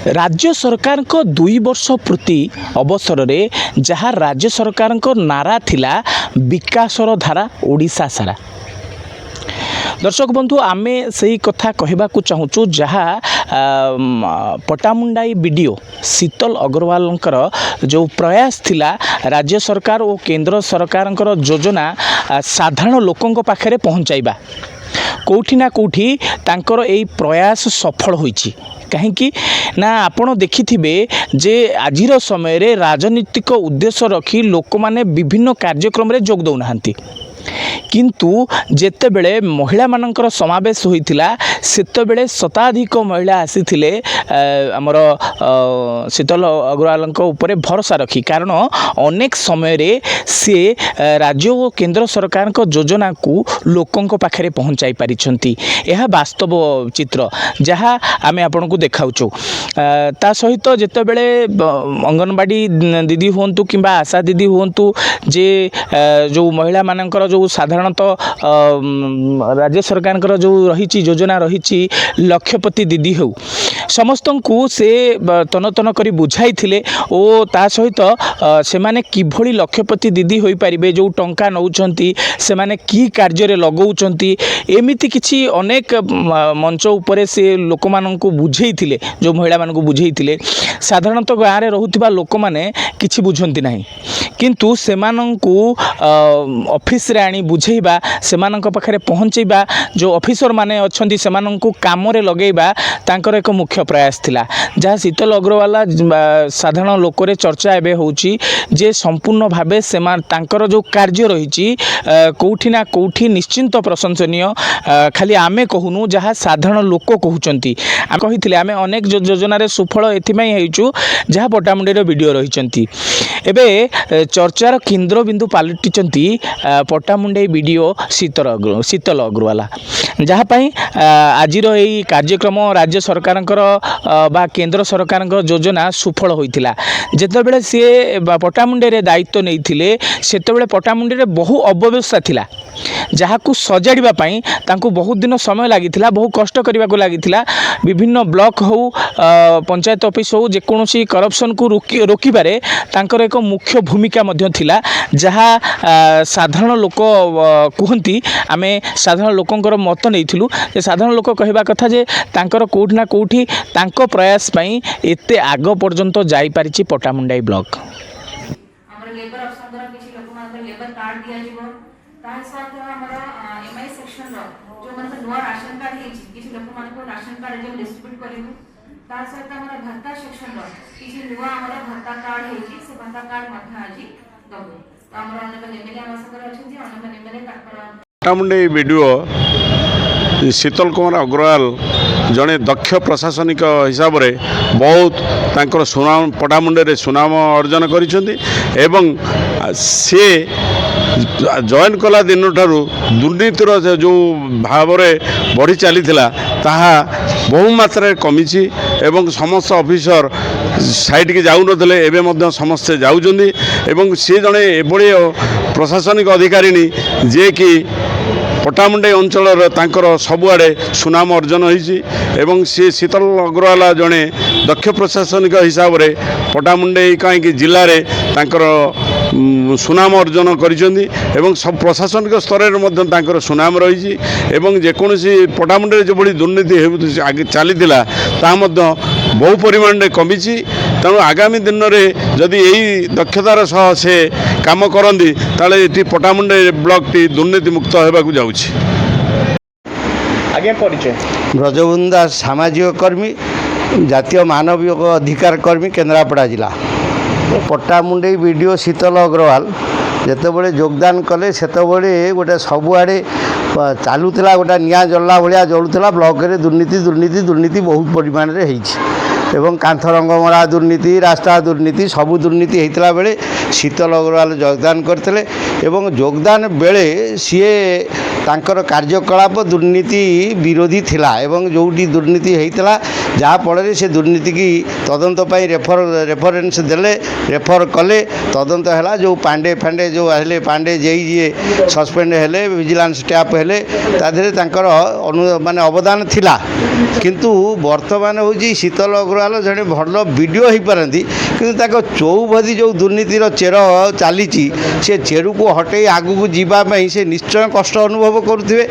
राज्य सरकार को 2 वर्ष पूर्ति अवसर में जहाँ राज्य सरकार को नारा थिला विकासर धारा ओडिशा सारा। दर्शक बंधु आमे सही कथा कहवाक चाहूँ जहाँ पटामुंडाई वीडियो शीतल अग्रवालंकर जो प्रयास थिला राज्य सरकार और केंद्र सरकार योजना साधारण लोकों पाखे पहुँचाइबा कौटी ना कौटी तांकर एई प्रयास सफल होईची। कहीं ना आपण देखिथिबे जे आजिर समय रे राजनीतिक उद्देश्य रखी लोक माने विभिन्न कार्यक्रम रे जोग दौनाहांती किंतु जेतेबेले महिला मानकर समावेश होइतिला सेतेबेले शताधिक महिला आसीथिले हमर शीतल अग्रवालंक ऊपर भरोसा रखी कारण अनेक समय रे से राज्य और केंद्र सरकार को योजना को लोकों पाखे पहुँचाई पारिछंती। यह वास्तव चित्र जहाँ आमे आपन को देखाउछु। ता सहित जेतेबेले अंगनवाड़ी दीदी हुंतु किंबा आशा दीदी हुंतु जे जो महिला मानकर जो साधारणतः राज्य सरकार जो रही योजना रही लक्षपति दीदी हो समस्त को से तन तन कर बुझाई थिले ओ ता सहित से माने किभली लक्षपति दीदी होई परिबे जो टंका नौचंती से माने की कार्य रे लगौचंती एमिति किछि अनेक मंच उपरे से लोक मान को बुझेई थिले जो महिला मान को बुझेई थिले। साधारणतः गाँव में रहुथिबा लोक माने किछि बुझंती नाही किंतु सेमानंकु ऑफिस रे आनी बुझेइबा सेमानंक पाखरे पहुँचेबा जो ऑफिसर माने अछंती सेमानंकु काम रे लगेइबा तांकर एक मुख्य प्रयास थिला जहाँ शीतल अग्रवाला साधारण लोकरे चर्चा एबे होउची जे संपूर्ण भावे सेमान तांकर जो कार्य रहिची कोठी ना कोठी निश्चिंत प्रशंसनीय खाली आमे कहूनु जहाँ साधारण लोक कहउचंती आ कहिथिले आमे अनेक योजना रे सुफल एथिमाई हेइचु जहाँ पटामुंडी रे वीडियो रहिचंती। एबे चर्चार केन्द्र बिंदु पलटिचंती पटामुंडई वीडियो शीतल अग्रवाला जहाँ पाई आजिर यही कार्यक्रम राज्य सरकार बा केंद्र सरकार योजना सुफल होइतिला। जेतेबेले सी पटामुंडे रे दायित्व नहीं सेतेबेले पटामुंडे रे बहु अव्यवस्था थिला जहाँ को सजाड़ा तांको बहुत दिन समय लगी बहु कष्ट करने को लगी विभिन्न ब्लॉक हो पंचायत ऑफिस हो जेकोसी करप्शन को रोकबारे तांकर एक मुख्य भूमिका मध्य थिला जहाँ साधारण लोक कहती आमे साधारण लोकंकर मत नहीं साधारण लोक कहवा कथा जे तांकर कोठी ना कोठी तांको प्रयास पई एते आग पर्यंत जाई पारिछि पटामुंडाई ब्लॉक। हमर लेबर ऑप्शन द्वारा किछि लोक मान लेबर कार्ड दिया जिवो ताहि साथ हमर एमआई सेक्शन रो जो मन नुवा राशन कार्ड हेछि किछि लोक मान को राशन कार्ड जे डिस्ट्रीब्यूट करिवु ताहि साथ हमर भत्ता सेक्शन रो किछि नुवा हमर भत्ता कार्ड हेछि से भत्ता कार्ड मथा आजि दबो तो हमर अनेक एमएलए आम संगर अछंती अनेक एमएलए ताकर पटामुंडई वीडियो शीतल कुमार अग्रवाल जड़े दक्ष प्रशासनिक हिसाब से बहुत तांकर सुनाम पटामुंडे सुनाम अर्जन करिसेंती एवं से जॉइन कला दिन ठारू दुर्नीतिर जो भाव बढ़ी चली ताहा बहु मात्रा कमी एवं समस्त ऑफिसर साइड के जाऊ नथिले एबे मध्य समस्ते जाउजंदी एवं से जड़े एभली प्रशासनिक अधिकारी जे कि पटामुंडई अंचल तांकर सबुआड़े सुनाम अर्जन होइछि एवं सी शीतल अग्रवाला जड़े दक्ष प्रशासनिक हिसाब से पटामुंडई कहीं जिले में तांकर सुनाम अर्जन करिसेंती एवं सब प्रशासनिक स्तर में तांकर सुनाम रही एवं जेकोसी पटामुंडे जो भली दुर्नीति आगे चली बहु परिमाण में कमी तेणु आगामी दिन में जदि यही दक्षतार सह से काम करती ताले ये पटामुंडे ब्लॉक टी दुर्नीति मुक्त होगा जाऊँगी। आज्ञा परिचय ब्रजबंधु दास सामाजिक कर्मी जातीय मानवीय अधिकार कर्मी केन्द्रापड़ा जिला। पटामुंडई वीडियो शीतल अग्रवाल जितेबले योगदान कले सेतबले गोटे सबुआड़े चलूला गोटे निआ जल्ला भाया जलूला ब्लॉक रे दुर्नीति दुर्नीति दुर्नीति बहुत परिमाण रे एवं कांथ रंगमरा दुर्नीति रास्ता दुर्नीति सबू दुर्नीति होता बेले शीतल अग्रवाल योगदान करते एवं योगदान बेले सी ତାଙ୍କର କାର୍ଯ୍ୟକଳାପ ଦୁର୍ନୀତି ବିରୋଧୀ ଥିଲା ଏବଂ ଯେଉଁଠି ଦୁର୍ନୀତି ହେଇଥିଲା ଯାହାଫଳରେ ସେ ଦୁର୍ନୀତିକି ତଦନ୍ତ ପାଇଁ ରେଫରେନ୍ସ ଦେଲେ, ରେଫର କଲେ, ତଦନ୍ତ ହେଲା। ଯେଉଁ ପାଣ୍ଡେ ଯେଉଁ ହେଲେ ପାଣ୍ଡେ ଯିଏ ସସ୍ପେଣ୍ଡ ହେଲେ, ଭିଜିଲାନ୍ସ ଷ୍ଟାଫ୍ ହେଲେ, ତା ଦେହରେ ତାଙ୍କର ମାନେ ଅବଦାନ ଥିଲା। କିନ୍ତୁ ବର୍ତ୍ତମାନ ହେଉଛି ଶୀତଲ ଅଗ୍ରୱାଲ ଜଣେ ଭଲ ଭିଡ଼ିଓ ହେଇପାରନ୍ତି, କିନ୍ତୁ ତାଙ୍କ ଚଉବଧି ଯେଉଁ ଦୁର୍ନୀତିର ଚେର ଚାଲିଛି ସେ ଚେରକୁ ହଟେଇ ଆଗକୁ ଯିବା ପାଇଁ ସେ ନିଶ୍ଚୟ କଷ୍ଟ ଅନୁଭବ କରୁଥିବେ।